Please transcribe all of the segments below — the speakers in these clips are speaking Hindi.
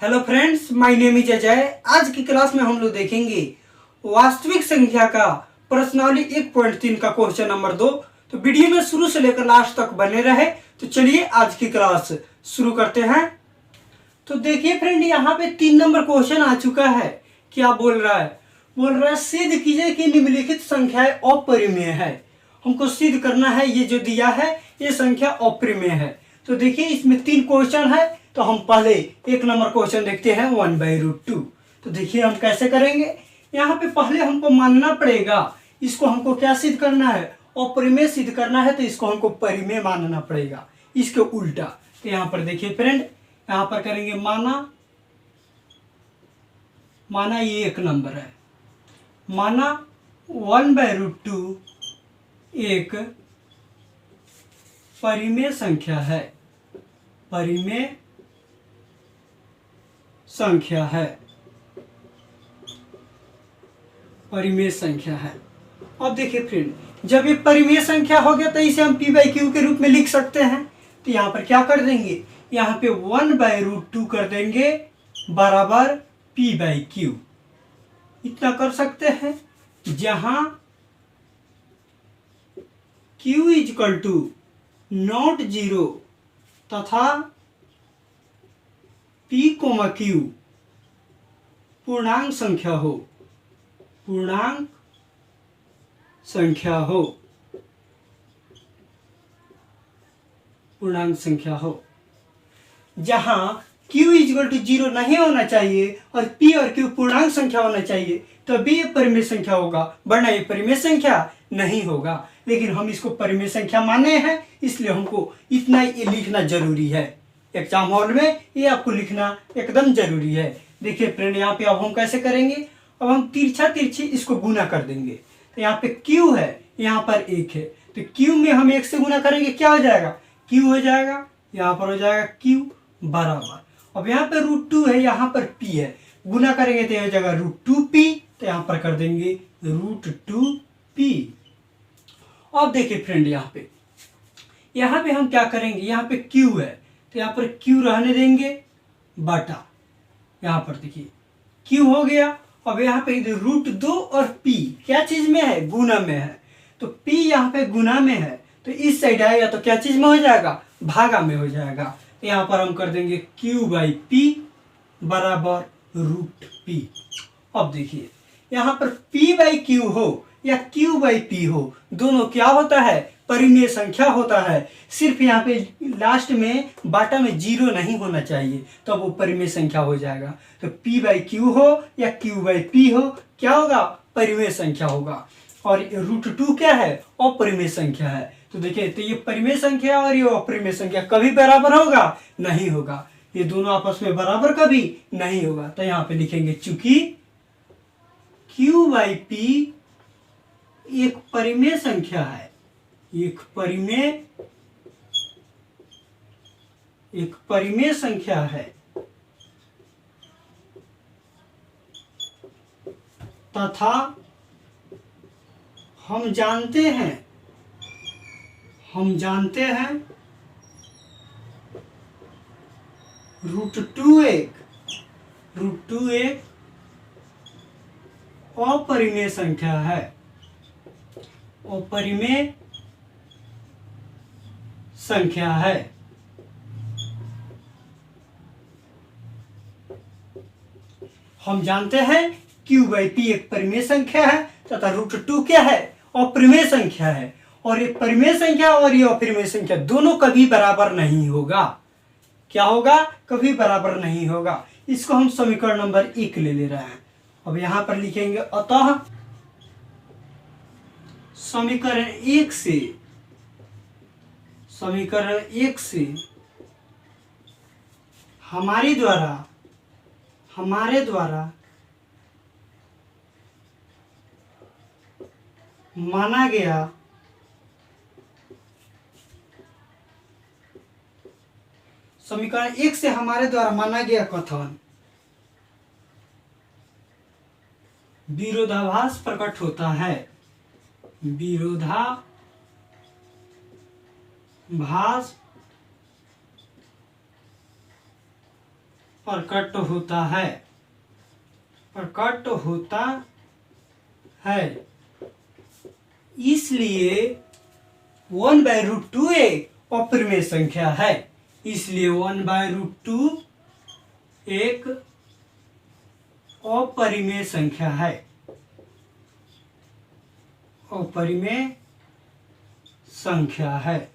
Hello friends, my name is Ajay. आज की क्लास में हम लोग देखेंगे वास्तविक संख्या का प्रश्नावली 1.3 का क्वेश्चन नंबर 2। तो वीडियो में शुरू से लेकर लास्ट तक बने रहे। तो चलिए आज की क्लास शुरू करते हैं। तो देखिए फ्रेंड, यहाँ पे 3 नंबर क्वेश्चन आ चुका है। क्या बोल रहा है? बोल रहा है सिद्ध कीजिए कि निम्नलिखित संख्याएं अपरिमेय है। हमको सिद्ध करना है ये जो दिया है ये संख्या अपरिमेय है। तो देखिए इसमें 3 क्वेश्चन है। तो हम पहले 1 नंबर क्वेश्चन देखते हैं 1/√2। तो देखिए हम कैसे करेंगे। यहाँ पे पहले हमको मानना पड़ेगा, इसको हमको क्या सिद्ध करना है? अपरिमेय सिद्ध करना है। तो इसको हमको परिमेय मानना पड़ेगा, इसके उल्टा। तो यहाँ पर देखिए फ्रेंड, यहाँ पर करेंगे माना ये 1 नंबर है। माना 1/√2 एक परिमेय संख्या है। परिमेय संख्या है। परिमेय संख्या है। अब देखिए फ्रेंड, जब ये परिमेय संख्या हो गया तो इसे हम p/q के रूप में लिख सकते हैं। तो यहाँ पर क्या कर देंगे, यहाँ पे 1/√2 कर देंगे बराबर p/q। इतना कर सकते हैं, जहां q = नॉट 0 तथा p,q पूर्णांक संख्या हो। पूर्णांक संख्या हो। पूर्णांक संख्या हो। जहां q = 0 नहीं होना चाहिए और p और q पूर्णांक संख्या होना चाहिए, तभी ये परिमेय संख्या होगा, वरना ये परिमेय संख्या नहीं होगा। लेकिन हम इसको परिमेय संख्या माने हैं, इसलिए हमको इतना ये लिखना जरूरी है। एग्जाम हॉल में ये आपको लिखना एकदम जरूरी है। देखिए फ्रेंड, यहाँ पे अब हम कैसे करेंगे, अब हम तिरछी इसको गुना कर देंगे। तो यहाँ पे q है, यहाँ पर 1 है। तो q में हम 1 से गुना करेंगे, क्या हो जाएगा? q हो जाएगा। यहाँ पर हो जाएगा q बराबर। अब यहाँ पे √2 है, यहाँ पर p है। गुना करेंगे तो यह जगह √2p। तो यहाँ पर कर देंगे √2p। अब देखिए फ्रेंड, यहाँ पे हम क्या करेंगे, यहाँ पे q है तो यहाँ पर q रहने देंगे बटा। यहाँ पर देखिए q हो गया। अब यहाँ पे √2 और p क्या चीज में है? गुना में है। तो p यहाँ पे गुना में है, तो इस साइड आएगा तो क्या चीज में हो जाएगा? भागा में हो जाएगा। तो यहाँ पर हम कर देंगे q/p बराबर √p। अब देखिए यहाँ पर p/q हो या q/p हो, दोनों क्या होता है? परिमेय संख्या होता है। सिर्फ यहाँ पे लास्ट में बाटा में 0 नहीं होना चाहिए, तब तो वो परिमेय संख्या हो जाएगा। तो p/q हो या q/p हो, क्या होगा? परिमेय संख्या होगा। और √2 क्या है? अपरिमेय संख्या है। तो देखिए, तो ये परिमेय संख्या और ये अपरिमेय संख्या कभी बराबर होगा? नहीं होगा। ये दोनों आपस में बराबर कभी नहीं होगा। तो यहाँ पे लिखेंगे चूंकि q/p एक परिमेय संख्या है। एक परिमेय संख्या है तथा हम जानते हैं √2 एक अपरिमेय संख्या है। अपरिमेय संख्या है। हम जानते हैं q/p एक परिमेय संख्या है तथा √2 क्या है? अपरिमेय संख्या है। और ये परिमेय संख्या और ये अपरिमेय संख्या दोनों कभी बराबर नहीं होगा। क्या होगा? कभी बराबर नहीं होगा। इसको हम समीकरण नंबर 1 ले रहे हैं। अब यहां पर लिखेंगे अतः समीकरण 1 से हमारे द्वारा माना गया समीकरण 1 से हमारे द्वारा माना गया कथन विरोधाभास प्रकट होता है। विरोधाभास प्रकट होता है, प्रकट होता है। इसलिए 1/√2 एक अपरिमेय संख्या है, इसलिए 1/√2 एक अपरिमेय संख्या है, अपरिमेय संख्या है।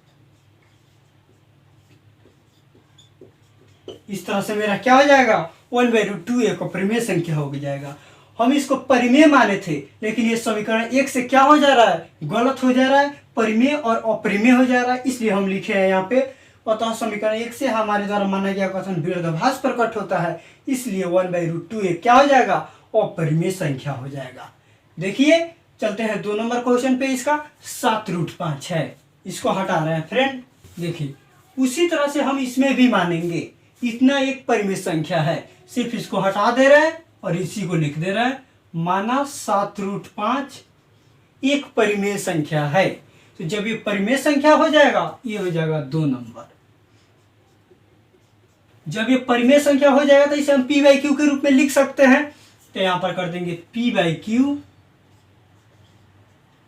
इस तरह से मेरा क्या हो जाएगा, 1/√2 एक अपरिमेय संख्या हो जाएगा। हम इसको परिमेय माने थे, लेकिन ये समीकरण एक से क्या हो जा रहा है, गलत हो जा रहा है, परिमेय और अपरिमेय हो जा रहा है। इसलिए हम लिखे हैं यहाँ पे, अतः समीकरण एक से हमारे द्वारा माना गया कथन विरोधाभास प्रकट होता है, इसलिए 1/√2 एक क्या हो जाएगा, अपरिमेय संख्या हो जाएगा। देखिए चलते हैं 2 नंबर क्वेश्चन पे। इसका 7√5 है, इसको हटा रहे हैं फ्रेंड। देखिए उसी तरह से हम इसमें भी मानेंगे, इतना एक परिमेय संख्या है, सिर्फ इसको हटा दे रहे हैं और इसी को लिख दे रहे हैं। माना 7√5 एक परिमेय संख्या है, तो जब ये परिमेय संख्या हो जाएगा, ये हो जाएगा 2 नंबर। जब ये परिमेय संख्या हो जाएगा तो इसे हम p/q के रूप में लिख सकते हैं। तो यहां पर कर देंगे p/q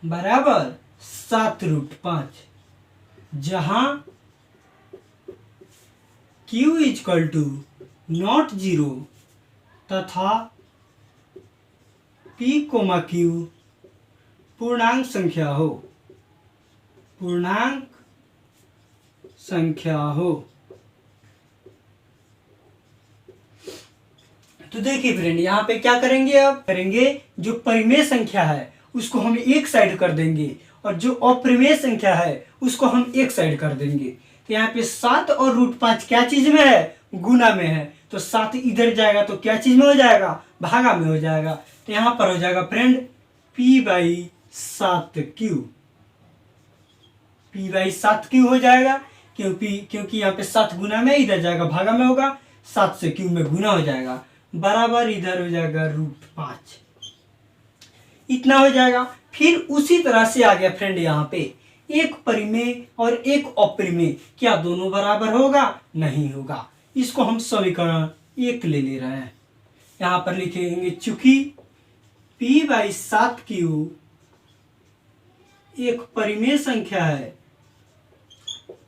बराबर 7√5, जहां q इक्वल टू नॉट 0 तथा p, q पूर्णांक संख्या हो, पूर्णांक संख्या हो। तो देखिए फ्रेंड, यहाँ पे क्या करेंगे, अब करेंगे जो परिमेय संख्या है उसको हम एक साइड कर देंगे, और जो अपरिमेय संख्या है उसको हम एक साइड कर देंगे। तो यहाँ पे 7 और √5 क्या चीज में है, गुना में है, तो 7 इधर जाएगा तो क्या चीज में हो जाएगा, भागा में हो जाएगा। तो यहाँ पर हो जाएगा फ्रेंड p/7q, p/7q हो जाएगा, क्योंकि यहाँ पे 7 गुना में, इधर जाएगा भागा में होगा, 7 से q में गुना हो जाएगा, बराबर इधर हो जाएगा √5, इतना हो जाएगा। फिर उसी तरह से आ गया फ्रेंड, यहाँ पे एक परिमेय और एक अपरिमेय, क्या दोनों बराबर होगा, नहीं होगा। इसको हम समीकरण 1 ले रहे हैं। यहाँ पर लिखेंगे चूंकि p/7q एक परिमेय संख्या है,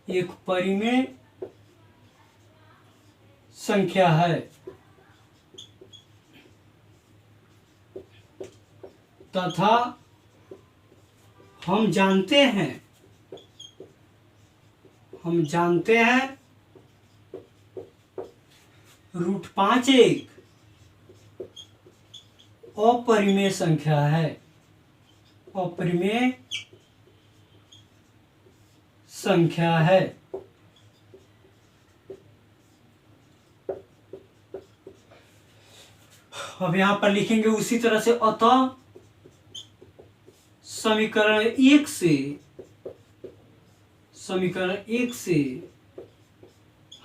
एक परिमेय संख्या है, तथा हम जानते हैं √5 एक अपरिमेय संख्या है, अपरिमेय संख्या है। अब यहां पर लिखेंगे उसी तरह से, अतः समीकरण 1 से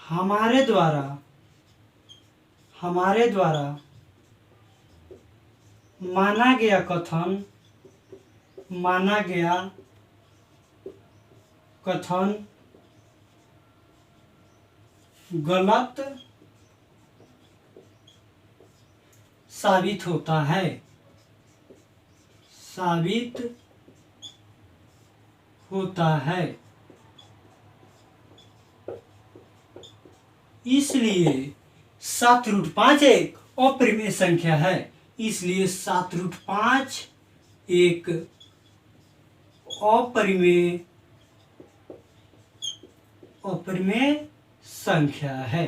हमारे द्वारा माना गया कथन गलत साबित होता है, इसलिए 7√5 एक अपरिमेय संख्या है, इसलिए 7√5 एक अपरिमेय संख्या है।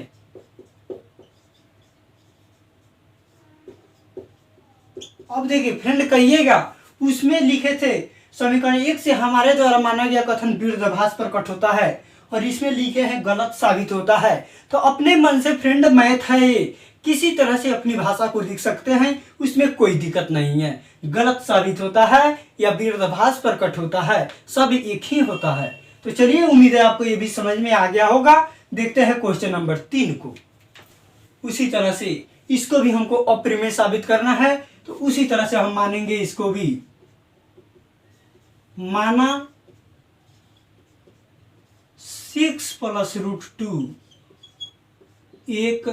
अब देखिए फ्रेंड, कहिएगा उसमें लिखे थे समीकरण 1 से हमारे द्वारा माना गया कथन विरोधाभास प्रकट होता है, और इसमें लिखे हैं गलत साबित होता है। तो अपने मन से फ्रेंड मैथ है ये, किसी तरह से अपनी भाषा को लिख सकते हैं, उसमें कोई दिक्कत नहीं है। गलत साबित होता है या विरोधाभास प्रकट होता है, सब एक ही होता है। तो चलिए, उम्मीद है आपको ये भी समझ में आ गया होगा। देखते हैं क्वेश्चन नंबर 3 को। उसी तरह से इसको भी हमको अपरिमेय साबित करना है, तो उसी तरह से हम मानेंगे इसको भी। माना 6 + √2 एक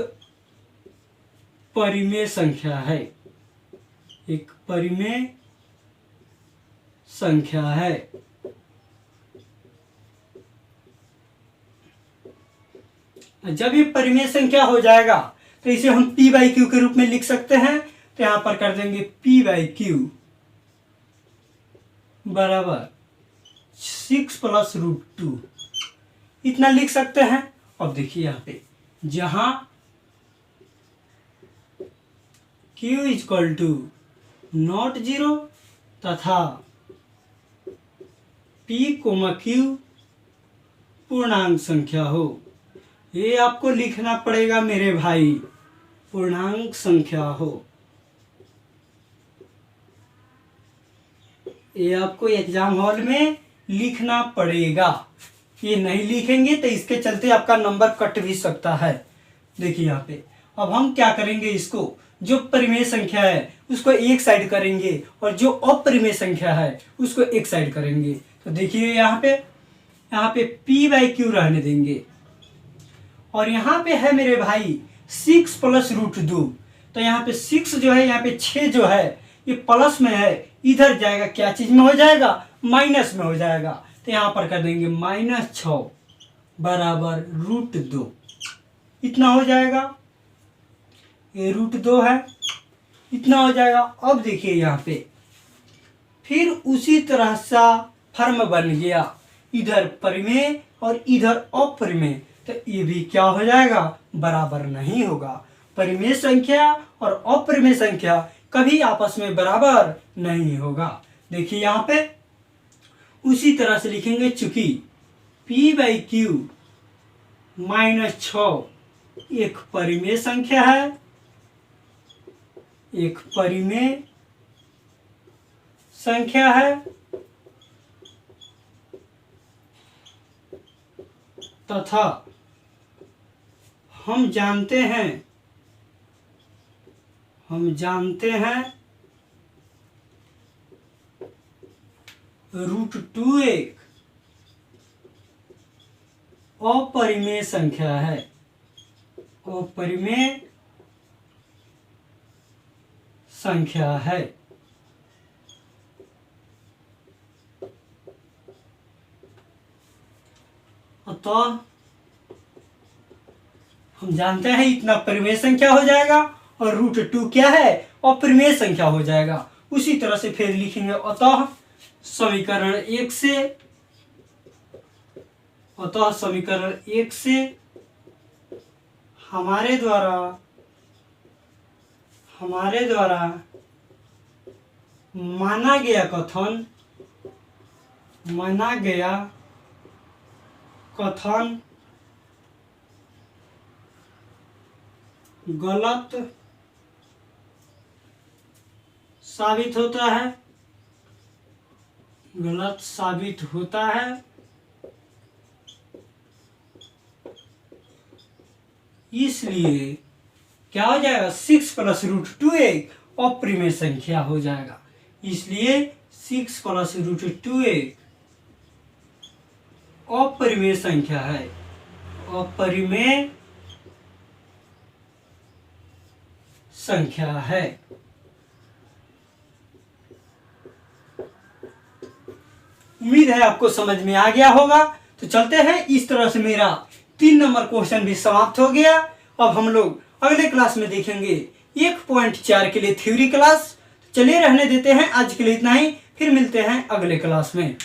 परिमेय संख्या है, एक परिमेय संख्या है। जब ये परिमेय संख्या हो जाएगा तो इसे हम p बाई क्यू के रूप में लिख सकते हैं। तो यहां पर कर देंगे p बाई क्यू बराबर 6 प्लस रूट 2, इतना लिख सकते हैं। अब देखिए यहाँ पे जहां q इक्वल टू नॉट 0 तथा p कोमा q पूर्णांक संख्या हो, ये आपको लिखना पड़ेगा मेरे भाई, पूर्णांक संख्या हो। ये आपको एग्जाम हॉल में लिखना पड़ेगा, ये नहीं लिखेंगे तो इसके चलते आपका नंबर कट भी सकता है। देखिए यहाँ पे अब हम क्या करेंगे, इसको जो परिमेय संख्या है उसको एक साइड करेंगे और जो अपरिमेय संख्या है उसको एक साइड करेंगे। तो देखिए यहाँ पे p बाई क्यू रहने देंगे और यहाँ पे है मेरे भाई 6 प्लस रूट 2। तो यहाँ पे 6 जो है, यहाँ पे 6 जो है ये प्लस में है, इधर जाएगा क्या चीज में हो जाएगा, माइनस में हो जाएगा। तो यहाँ पर कर देंगे -6 बराबर रूट 2, इतना हो जाएगा। ये रूट 2 है, इतना हो जाएगा। अब देखिए यहाँ पे फिर उसी तरह सा फर्म बन गया, इधर परिमेय और इधर अपरिमेय। तो ये भी क्या हो जाएगा, बराबर नहीं होगा। परिमेय संख्या और अपरिमेय संख्या कभी आपस में बराबर नहीं होगा। देखिए यहाँ पे उसी तरह से लिखेंगे, चूंकि p बाई क्यू -6 एक परिमेय संख्या है, एक परिमेय संख्या है तथा हम जानते हैं रूट 2 एक अपरिमेय संख्या है, अपरिमेय संख्या है। अतः हम जानते हैं इतना परिमेय संख्या हो जाएगा और रूट 2 क्या है, अपरिमेय संख्या हो जाएगा। उसी तरह से फिर लिखेंगे, अतः समीकरण 1 से हमारे द्वारा माना गया कथन गलत साबित होता है, इसलिए क्या हो जाएगा, 6 प्लस रूट 2 एक अपरिमेय संख्या हो जाएगा। इसलिए 6 प्लस रूट 2 एक अपरिमेय संख्या है, अपरिमेय संख्या है। उम्मीद है आपको समझ में आ गया होगा। तो चलते हैं, इस तरह से मेरा 3 नंबर क्वेश्चन भी समाप्त हो गया। अब हम लोग अगले क्लास में देखेंगे 1.4 के लिए थ्योरी क्लास। चलिए रहने देते हैं, आज के लिए इतना ही, फिर मिलते हैं अगले क्लास में।